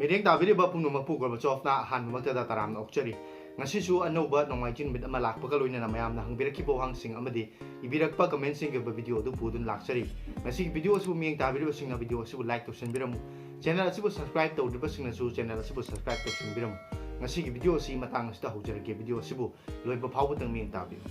Mireng tabiriba punumapu Gorbachev-na ahanbamagtada taramna okchari ngasisu anouba nongmaitin mit ama lakpaga loinana mayamna hangbirakkibo hangsing amadi ibirakpa comment-sing ge video du pudun lakchari ngasi video asibu mireng tabiriba singna video asibu like tawsanbiramu channel asibu subscribe tawdriba singnasu channel asibu subscribe tawsanbiramu ngasi video asi matang asida haujarage video asibu loiba phawbutang mireng tabiru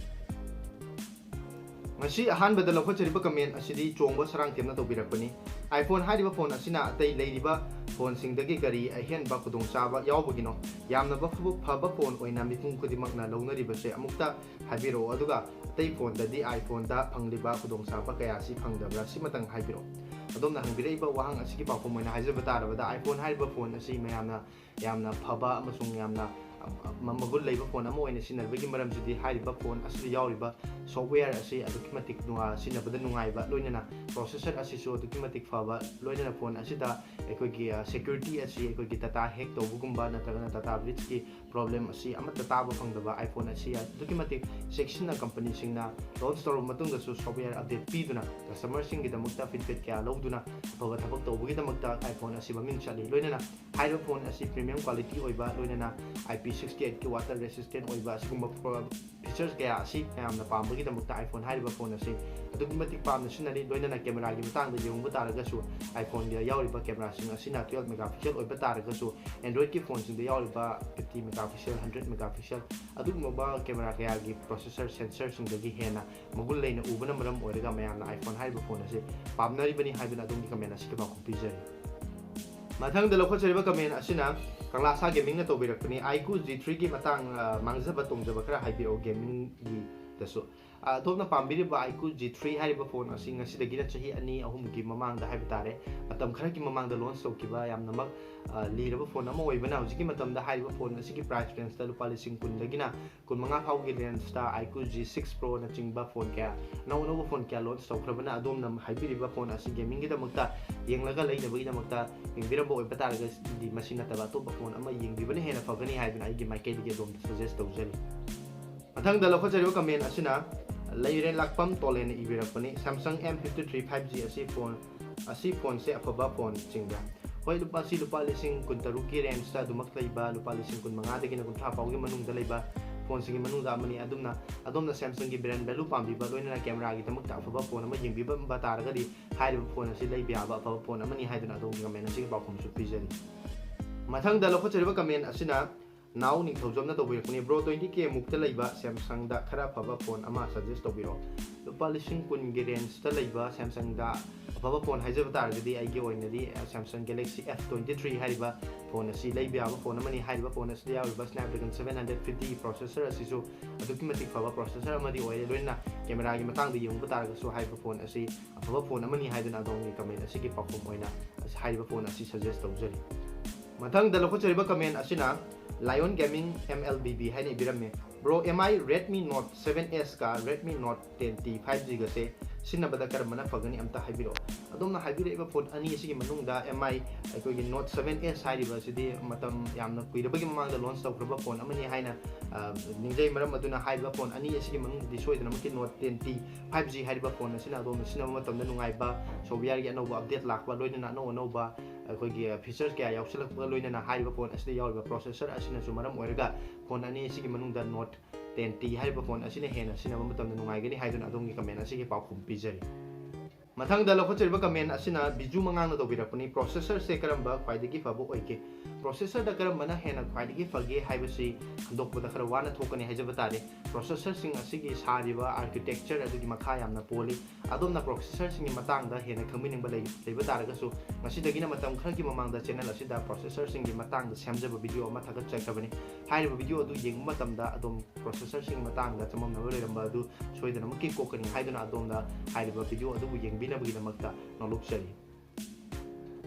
ngasi ahanbada lokhochariba comment asidi chongba sarang temna tawbirakpani iPhone hariba phone asina atai leiriba phone singdagi gari ahenba kudong chaba yawbagino yamna phaba phone oina mipum kudimakna lounaribase amukta habiro aduga atai phone dadi iPhone da phangliba kudong chaba kaya si phangdabra simatang habiro adomna hangbiraiba wahang asigi pakom oina hajaba tarabada iPhone hariba phone asi yamna phaba amasung yamna magul leiba phone ama oina sinarbagi maramjidi hariba phone asidi yawriba software asi adukimatik nuwa sinabada nungaiba loinana processor asi so adukimatik phaba loinana phone asida ekogi security asi ekogi data hack tobugumba natragana data breach ki problem asi amata taba phangdaba iPhone asi adukimatik section na company singna launch toro matungda su software update piduna customer singi damukta feedback kya loduna phaba thabak tobugi damakta iPhone asi maming chali loinana hariba phone asi premium quality oiba loinana IP68 ki water resistant oiba sigumba features kaya asi yamna pambagi damukta iPhone hariba phone asi adukimatik pamna sinari loinana camera gi matangda yungba taragasu iPhone dia yawriba camera sing asina 12 megapixel oiba taragasu Android ki phone sing dia yawriba 50 megapixel 100 megapixel adugumba camera kaya gi processor sensor sing dagi hena magul leina ubana maram oiraga mayamna iPhone hariba phone asi pamnari bani haibina adumgi comment asi ka compijari mathang da lokhochariba comment asina Kanglasa gaming na tobirakpani iQOO G3 gi matang mangjaba tongjaba khara haibiro gaming gi dasu thopna pambiriba iQOO G3 hariba phone asi ngasidagi na chahi ani ahum gi mamangda haibitare matam khara gi mamangda launch tawkiba yamnamak liraba phone ama oibana hojiki matamda hariba phone asi gi price range ta lupa lising kun dagina kun manga phau gi range ta iQOO G6 Pro na chingba phone kya no phone kya launch tawkrabana adom nam haibiriba phone asi gaming gi damakta yenglaga leinabagi damakta yengbiraba oibata ga di machine taba to phone ama yengbibani hena fagani haibina ai gi maikei gi dom suggest tawjari mathang da lokhochariba comment asina Leiren lakpam tolen ibirakpani Samsung M53 5G asi phone se afaba phone chingba hoi lupa lising kuntaru ki range ta dumak leiba lupa lising kun manga dagi na kun tha pawgi manung da leiba phone singi manung da amani adumna Samsung gi brand value pambi ba loina camera gi tamak ta afaba phone ama yengbiba ba taraga di haiba phone asi leibi aba afaba phone amani haiduna adum gi comment asi ba khum su pijari mathang da lokhochariba comment asina now ning thojomna tawbirakpani bro 20k mukta leiba Samsung da khara phaba phone ama suggest tawbiro lupa lising kun gi range ta leiba Samsung da afaba phone haijaba targadi aigi oinadi Samsung Galaxy F23 hariba phone asi leibi aba phone amani hariba phone asi yawiba Snapdragon 750 processor asi so adukimatik phaba processor amadi oire loina camera gi matang di yungba targasu hariba phone asi afaba phone amani haiduna adongi comment asi gi perform oina hariba phone asi suggest tawjari mathang da lokhochariba comment asina Lion Gaming MLBB haini ibirame bro MI Redmi Note 7s ka Redmi Note 10T 5G ga se sinabada karmana fagani amta haibiro adomna haibire iba phone ani sigi manungda MI ko gi Note 7s hariba sidi matam yamna kuirabagi mamangda launch tawkraba phone amani haina ningjai maram aduna haiba phone ani sigi manung di soidana maki Note 10T 5G hariba phone asina adomna sinama matamda nungaiba software gi anova update lakba loina anova ꯑꯩꯈꯣꯏꯒꯤ features kaya yausilakpa loinana hariba phone asida yawriba processor asina su maram oiraga phone ani asigi manungda Note 10T hariba phone asina hena sinaba matamda nungaigani haiduna adomgi comment asigi paukhum pijari mathang da lokhochariba comment asina biju mangangna tawbirakpani processor se karamba khwaidagi fabu oike processor da karambana hena khwaidagi fage haibasi handokpada khara wana thokani haijaba tare processor sing asigi sariba architecture adugi makha yamna poli adomna processor singi matangda hena khangminingba leiba taragasu masidagina matam khargi mamangda channel asida processor singi matangda semjaba video ama thagat chakabani hairiba video adu yeng matamda adom processor singi matangda chamamna leramba adu soidana maki kokani haiduna adomda hairiba video adu yeng bagi damakta nolupsari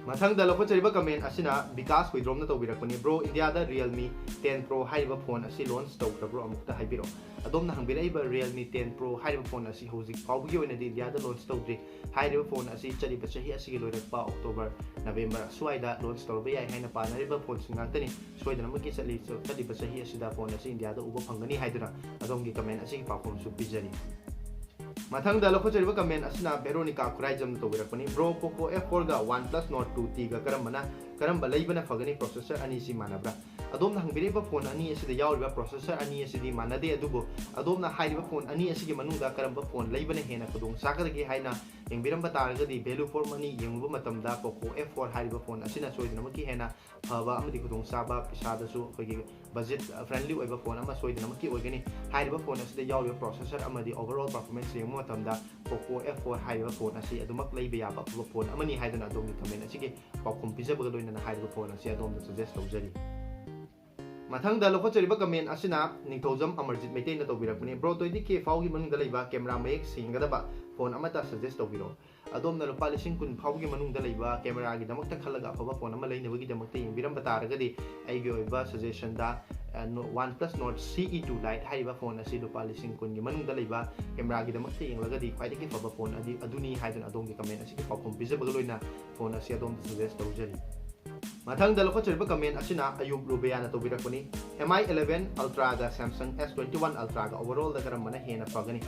mathang da lokhochariba comment asina Vikas Kuidromna tawbirakpani bro India da Realme 10 Pro haiba phone asi launch tawkrabro amukta haibiro adomna hangbiraiba Realme 10 Pro haiba phone asi hojik fawgi oina di India da launch tawdri haiba phone asi chariba chahi asi loirakpa October November suaida launch tawba yai haina panariba phone singangtani soidana maki chaliba chahi asida phone asi India da uba phangani haiduna adomgi comment asi pakhom su pijari mathang da lokhochariba comment asina Veronica Khuraijam tawbirakpani bro Poco F4 ga OnePlus Nord 2T ga karamana करम लेबना Phagni processor अनी सी मानब्रा अदोमना हंगबिरेबा phone अनी असिदा यावरिबा processor अनी असिदी मानदे अदुबो अदोमना हाइरिबा phone अनी असिगी मनुंगदा करंबा फोन लेबना हेना खुदोंग सागदगी हाइना यंगबिरंबा तारगदी वैल्यू फॉर मनी यंगबा मतमदा पोको F4 हाइरिबा फोन असिना सोइदनमकी हेना फबा अमदि खुदोंग साबा पिसादसु खगी बजेट फ्रेंडली ओइबा फोन अमा सोइदनमकी ओइगनी हाइरिबा फोन असिदा यावरिबा प्रोसेसर अमदि ओवरऑल परफॉर्मेंस यंगबा मतमदा पोको F4 हाइरिबा फोन असि अदुमक लेबा याबा फोन अमनी हाइदना अदोमगी कमेंट असिगे पाउखुम पिजबगा लोइना हाइरिबा फोन असि अदोमदा सजेस्ट तौजरी मथंग लौखचरीब कमेंट असिना निथौजम अमरजित मैतेन तौबिरकपनि ब्रो 20K फाउगी मनुंग लैबा कैमरा मयेक सिंगदबा फोन अमता सजेस्ट तौबिरो अदोमना लुपा 20,000 फाउगी मनुंग लैबा कैमरा गी दमकता खलगा अफबा फोन अमा लैनबगी दमकता यंबिरम बतारगदि आइगी ओइबा सजेशन दा OnePlus Nord CE2 Lite हाइबा फोन असी लुपा 20,000 गी मनुंग लैबा कैमरा गी दमकता यंगलगदि ख्वाइदगी फबा फोन अदुनी हाइदन अदोमगी कमेंट असिगे पाउखुम पिजबगा लोइना फोन असी अदोम सजेस्ट तौजरी मथंग लौखचरीब कमेंट असिना अयुब रुबेयाना तौबिरकपनि MI 11 Ultra गा Samsung S21 Ultra गा ओवरऑल दा करमना हेना फगनी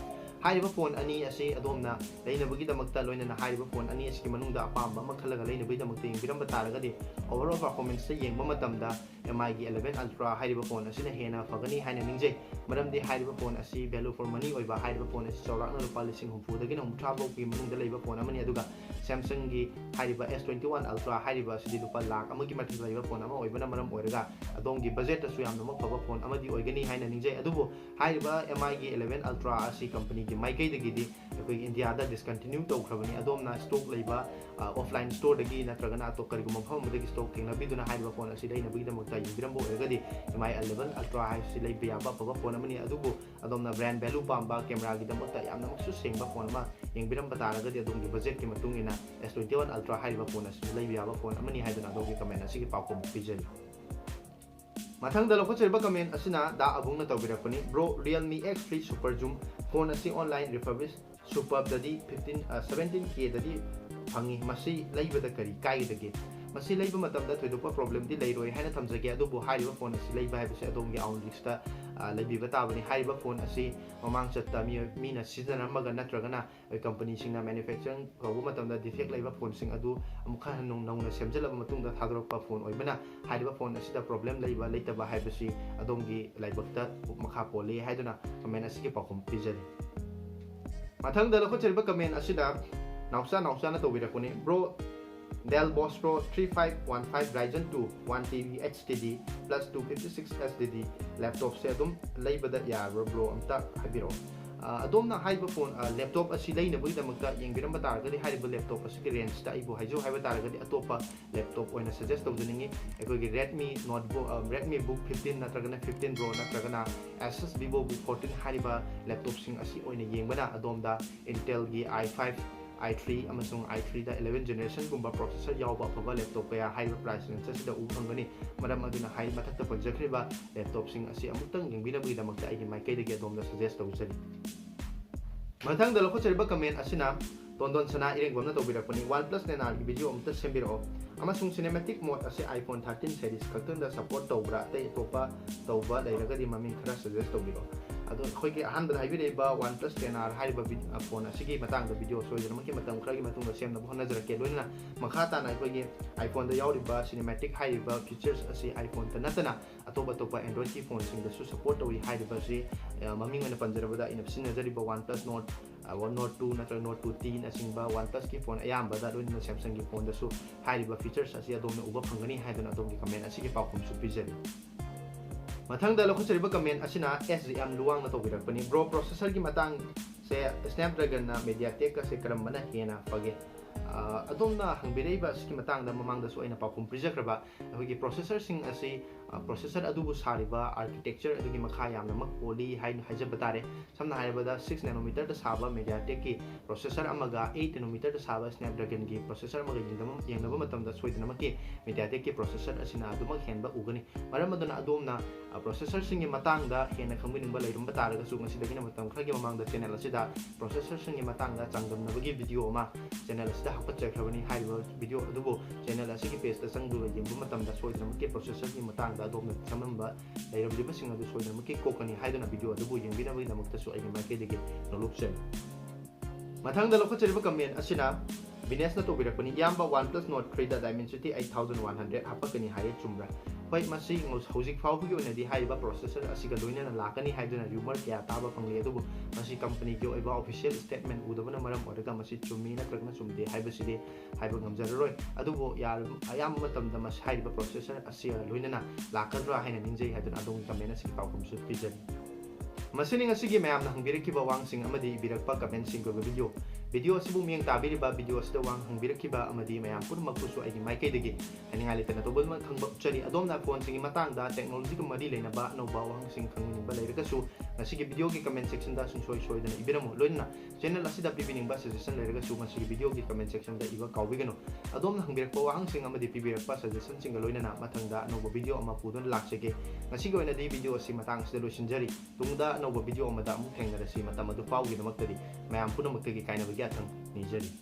हाइरिबा फोन अनी असी अदोमना लैनबगी दमकता लोइना हाइरिबा फोन अनी असी मनुंगदा अपाम अमा खलगा लैनबगी दमकता यंबिरम तारगदि ओवरऑल परफॉर्मेंस से यंगबा मतमदा MI गी 11 Ultra हाइरिबा फोन असिना हेना फगनी हाइना निंगजे मरमदि हाइरिबा फोन असी वैल्यू फॉर मनी ओइबा हाइरिबा फोन असी चौराकना लुपा 30,000 दगिना 30 बोकी मनुंगदा लैबा फोन अमनी अदुगा Samsung गी हाइरिबा S21 Ultra हाइरिबा असिदि लुपा लाख अमगी मथि लैबा फोन अमा ओइबना मरम ओइरगा अदोमगी बजेट तसु यामना मफबा फोन अमदी ओइगनी हाइना निंगजे अदुबो हाइरिबा MI गी 11 Ultra असी कंपनी गी माइकैदगिदि अखोई इंडिया दा डिसकंटिन्यू तौखरबनी अदोमना स्टॉक लैबा ऑफलाइन स्टोर दगी नत्रगना तो करिगुम मफम दगी स्टॉक थेंगनबिदुना हाइरिबा फोन असी लैनबगी दमकता यंबिरम ओइरगदि MI 11 Ultra हाइसि लैबा याबा फबा फोन अमनी अदुबो अदोमना ब्रांड वैल्यू पाम्बा कैमरा गी दमकता यामना मक्सु सेंगबा फोन अमा यंबिरम बतारगदि अदोमगी बजेट की मतुंगिना S21 Ultra हाइरिबा फोन असी लैबा याबा फोन अमनी हाइदना अदोमगी कमेंट असिगे पाउखुम पिजरी मथंग लौखचरीब कमेंट असिना दा अबुंगना तौबिरकपनि bro Realme X3 Super Zoom phone असी ऑनलाइन रिफर्बिश सुपर ददी 17K ददी फंगी मसी लैबदा करी काइदगे मसी लैबा मतमदा थोइदोपा प्रॉब्लम दि लैरोय हाइना थमजगे अदुबो हाइरिबा फोन असी लैबा हाइबसे अदोमगी आउन लिस्टा लैबिबा ताबनि हाइरिबा फोन असी ममांग चत्ता मीना सिजनमगा नत्रगना कंपनी सिंगना मैन्युफैक्चरिंग कौबा मतमदा डिफेक्ट लैबा फोन सिंग अदु अमुखा नौना सेमजलबा मतुंगदा थादरपा फोन ओइबना हाइरिबा फोन असिदा प्रॉब्लम लैबा लैतबा हाइबसी अदोमगी लाइबक्ता मखा पोले हाइदना कमेंट असिगे पाखुम पिजरी मथंग लौखचरीब कमेंट असिदा नाउसा ना तौबिरकपनि bro Dell Boss Pro 3515 Ryzen 2 1TB HDD plus 256 SSD laptop से अदुम लैबदा याबरो ब्रो अमता हाइबिरो अदोमना हाइबा फोन लैपटॉप असी लैनबगी दमकता यंगिरम तारगदि हाइबा लैपटॉप असी रेंज ता इबो हाइजो हाइबा तारगदि अतोपा लैपटॉप ओइना सजेस्ट तौजनिंगी एकोगी Redmi Notebook Redmi Book 15 नत्रगना 15 Pro नत्रगना Asus Vivo Book 14 हाइबा लैपटॉप सिंग असी ओइना येंगबना अदोमदा Intel गी i5 i3 अमसुंग i3 दा 11 जनरेशन गुंबा प्रोसेसर यावबा फबा लैपटॉप कया हाइबा प्राइस रेंज असिदा उफंगनी मरम अदुना हाइ मथक्ता पजखरिबा लैपटॉप सिंग असी अमुक्तंग यंबिनबगी दमकता आइगी माइकैदगी अदोमदा सजेस्ट तौजरी मथंग लौखचरीब कमेंट असिना तोंदोन सना इरेंगबमना तौबिरकपनि OnePlus Nano गी वीडियो अमता सेंबिरो अमसुंग सिनेमैटिक मोड असे iPhone 13 सीरीज खक्तंदा सपोर्ट तौब्रा तै तोपा तौबा लैरगदि ममिंग खरा सजेस्ट तौबिरो अदो खोइगे अहनबदा हाइबिरेबा OnePlus Nano हाइबा फोन असिगी मतांगदा वीडियो सोइदनमकी मतम खरागी मतुंगदा सेमना होनजरके लोइना मखाताना खोइगे iPhone दा यावरिबा सिनेमैटिक हाइबा फीचर्स असे iPhone ता नतना अतोबा Android की फोन सिंगदसु सपोर्ट तौरि हाइबा से ममिंग ओइना पंजरबदा इन सिनजरिबा OnePlus Nord 2 नत्र Nord 2 T असिंबा OnePlus की फोन अयामबदा लोइना Samsung की फोन दसु हाइबा फीचर्स असे अदोमना उबा फंगनी हाइदना अदोमगी कमेंट असिगे पाउखुम सु पिजरी मथंग लौखचरीब कमेंट असिना SGM लुवांगना तौबिरकपनि ब्रो प्रोसेसर की मतंग से Snapdragon ना MediaTek का से करमना हेना फगे अदोमना हंबिरेबा इसकी मतंगदा ममांगदसु अइना पाउखुम पिजखरबा अखोगी प्रोसेसर सिंग असी प्रोसेसर अदुबु सारिबा आर्किटेक्चर अदुगी मखा यामना मक पोली हाइन हाइजब तारे समना हाइबदा 6 नैनोमीटर दा साबा MediaTek की प्रोसेसर अमगा 8 नैनोमीटर दा साबा Snapdragon की प्रोसेसर अमगा यंगनबा मतमदा सोइदनमकी MediaTek की प्रोसेसर असिना अदुमक हेनबा उगनी मरम अदुना अदोमना प्रोसेसर सिंग मतंगदा हेना खंबिनिंबा लैरम तारगसु ngasiदगिना मतम खरगी ममांगदा चैनल असिदा प्रोसेसर सिंग मतंगदा चांगमनबगी वीडियो अमा चैनल असिदा हपचखरबनी हाइबा वीडियो अदुबो चैनल असिगी पेज दा संगदुला यंगबा मतमदा सोइदनमकी प्रोसेसर की मतंगदा अदोमना समंबा लैरमलिबसिंग अदु सोइदनमकी कोकनी हाइदना वीडियो अदुबो यंबिनबगी नमक्तसु आइगी माइकेदगी नलुपचै मथंगदा लौखचरीब कमेंट असिना Binesna to birakpani yamba OnePlus Nord 3 da Dimensity 8100 hapakani haye chumra hoi masi hojik faugi onadi haiba processor asiga loina lakani haiduna rumor kya taba pangli adubu masi company ki oiba official statement udabana maram oraga masi chumi na kragna chumde haiba sidi haiba ngamjaroi adubu yar ayam matamda mas haiba processor asiga loina lakadra haina ninjai haiduna adong comment asi pawkum su pijari masini ngasigi mayam na hangbiraki ba wangsing amadi birakpa comment sing ko video asibu miyang tabiriba video asida wang hangbirakiba amadi mayam pun magpuso ay maikay digi ani ngalita na tubol man kang bakchari adom na phone singi matang da technology ko mari lay na ba no ba wang sing kang balay kasu ngasige video ki comment section da sun soy da ibiramo loin na channel asida pipining ba suggestion lay kasu ngasige video ki comment section da iba kawbigano adom na hangbirakpa wang sing amadi pibirakpa suggestion sing loin na matang da no video ama pudon laksege ngasige oina di video si matang sida lo sinjari tungda no video amada mu thengna si matamadu pawgi namak tadi mayam pun namak tagi kaina bagi atang nijari